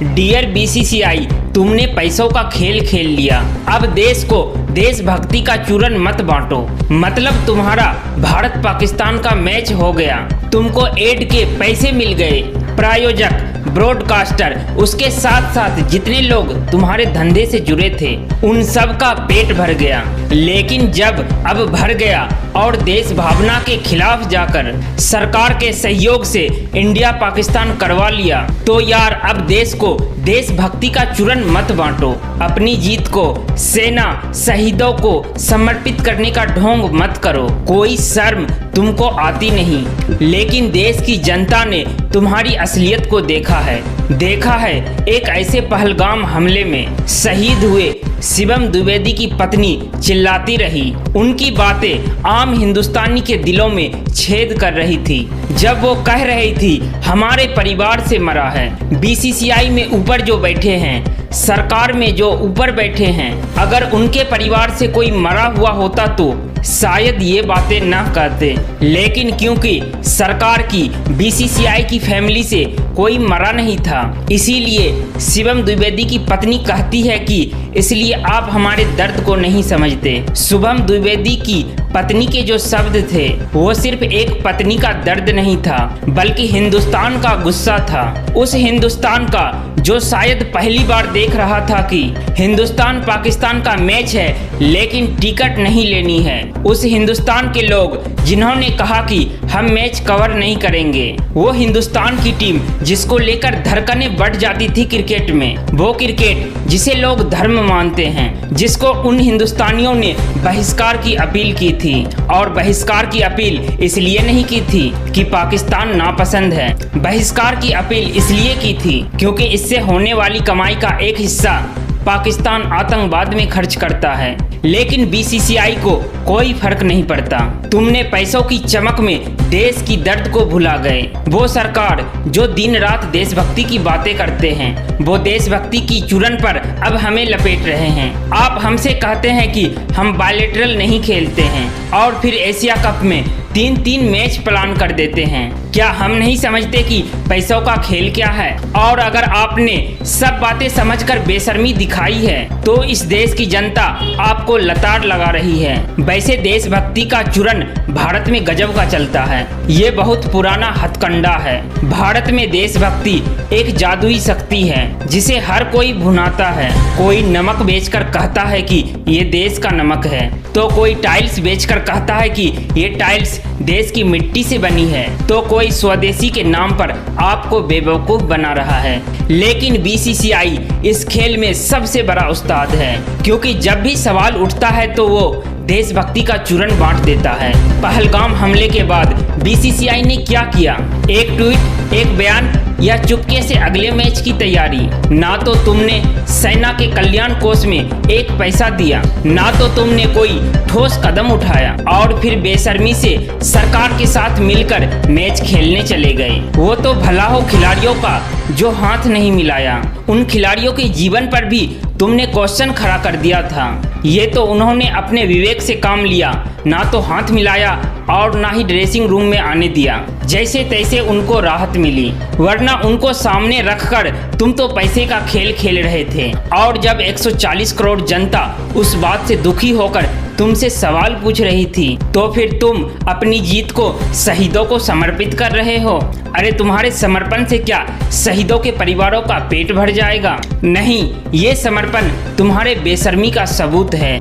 Dear BCCI, तुमने पैसों का खेल खेल लिया। अब देश को देशभक्ति का चूरन मत बांटो। मतलब तुम्हारा भारत पाकिस्तान का मैच हो गया, तुमको एड के पैसे मिल गए, प्रायोजक, ब्रॉडकास्टर, उसके साथ साथ जितने लोग तुम्हारे धंधे से जुड़े थे उन सब का पेट भर गया। लेकिन जब अब भर गया और देश भावना के खिलाफ जाकर सरकार के सहयोग से इंडिया पाकिस्तान करवा लिया, तो यार अब देश को देशभक्ति का चूरन मत बांटो। अपनी जीत को सेना शहीदों को समर्पित करने का ढोंग मत करो। कोई शर्म तुमको आती नहीं। लेकिन देश की जनता ने तुम्हारी असलियत को देखा है। एक ऐसे पहलगाम हमले में शहीद हुए शिवम द्विवेदी की पत्नी चिल्लाती रही। उनकी बातें आम हिंदुस्तानी के दिलों में छेद कर रही थी जब वो कह रही थी, हमारे परिवार से मरा है। बीसीसीआई में ऊपर जो बैठे हैं, सरकार में जो ऊपर बैठे हैं, अगर उनके परिवार से कोई मरा हुआ होता तो शायद ये बातें ना कहते। लेकिन क्योंकि सरकार की बीसीसीआई की फैमिली से कोई मरा नहीं था, इसीलिए शिवम द्विवेदी की पत्नी कहती है कि इसलिए आप हमारे दर्द को नहीं समझते। शुभम द्विवेदी की पत्नी के जो शब्द थे वो सिर्फ एक पत्नी का दर्द नहीं था, बल्कि हिंदुस्तान का गुस्सा था। उस हिंदुस्तान का जो शायद पहली बार देख रहा था कि हिंदुस्तान पाकिस्तान का मैच है लेकिन टिकट नहीं लेनी है। उस हिंदुस्तान के लोग जिन्होंने कहा कि हम मैच कवर नहीं करेंगे। वो हिंदुस्तान की टीम जिसको लेकर धड़कनें बढ़ जाती थी क्रिकेट में, वो क्रिकेट जिसे लोग धर्म मानते हैं, जिसको उन हिंदुस्तानियों ने बहिष्कार की अपील की थी। और बहिष्कार की अपील इसलिए नहीं की थी कि पाकिस्तान नापसंद है, बहिष्कार की अपील इसलिए की थी क्योंकि इससे होने वाली कमाई का एक हिस्सा पाकिस्तान आतंकवाद में खर्च करता है। लेकिन बीसीसीआई को कोई फर्क नहीं पड़ता। तुमने पैसों की चमक में देश की दर्द को भुला गए। वो सरकार जो दिन रात देशभक्ति की बातें करते हैं, वो देशभक्ति की चूरन पर अब हमें लपेट रहे हैं। आप हमसे कहते हैं कि हम बायलैटरल नहीं खेलते हैं और फिर एशिया कप में 3-3 मैच प्लान कर देते हैं। क्या हम नहीं समझते कि पैसों का खेल क्या है? और अगर आपने सब बातें समझकर बेशर्मी दिखाई है तो इस देश की जनता आपको लताड़ लगा रही है। वैसे देशभक्ति का चूरन भारत में गजब का चलता है। ये बहुत पुराना हथकंडा है। भारत में देशभक्ति एक जादुई शक्ति है जिसे हर कोई भुनाता है। कोई नमक बेचकर कहता है कि ये देश का नमक है, तो कोई टाइल्स बेचकर कहता है कि ये टाइल्स देश की मिट्टी से बनी है, तो कोई स्वदेशी के नाम पर आपको बेवकूफ बना रहा है। लेकिन बीसीसीआई इस खेल में सबसे बड़ा उस्ताद है, क्योंकि जब भी सवाल उठता है तो वो देशभक्ति का चूरन बांट देता है। पहलगाम हमले के बाद बीसीसीआई ने क्या किया? एक ट्वीट, एक बयान या चुपके से अगले मैच की तैयारी? ना तो तुमने सेना के कल्याण कोष में एक पैसा दिया, ना तो तुमने कोई ठोस कदम उठाया, और फिर बेशर्मी से सरकार के साथ मिलकर मैच खेलने चले गए। वो तो भला हो खिलाड़ियों का जो हाथ नहीं मिलाया। उन खिलाड़ियों के जीवन पर भी तुमने क्वेश्चन खड़ा कर दिया था। ये तो उन्होंने अपने विवेक से काम लिया, ना तो हाथ मिलाया और ना ही ड्रेसिंग रूम में आने दिया। जैसे तैसे उनको राहत मिली, वरना उनको सामने रखकर तुम तो पैसे का खेल खेल रहे थे। और जब 140 करोड़ जनता उस बात से दुखी होकर तुमसे सवाल पूछ रही थी, तो फिर तुम अपनी जीत को शहीदों को समर्पित कर रहे हो। अरे तुम्हारे समर्पण से क्या शहीदों के परिवारों का पेट भर जाएगा? नहीं, ये समर्पण तुम्हारे बेशर्मी का सबूत है।